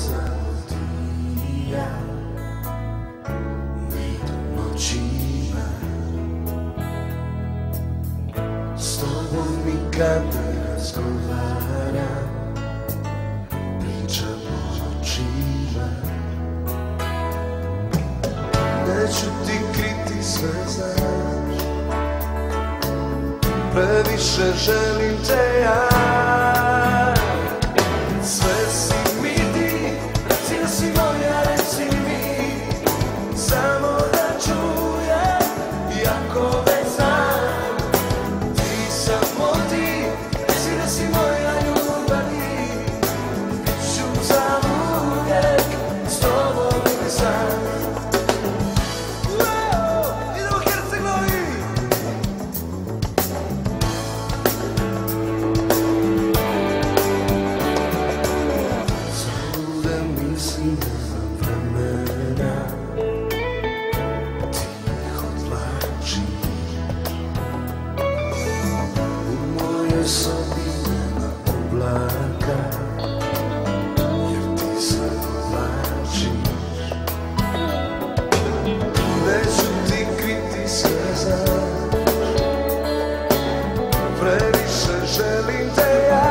samo ti i ja, među noćima. S tobom nikad ne razgovaram, pričam o noćima. Neću ti kriti sve, znaš, previše želim te ja. Sve si mi ti, reci da si moja, reci mi, samo da čujem, iako već znam. Ti samo ti, reci da si moja ljubavi, bit ću za uvijek s tobom i sam. Sobi nema oblaka, jer ti se oblačiš. Neću ti kriti sve, znaš, previše želim te ja.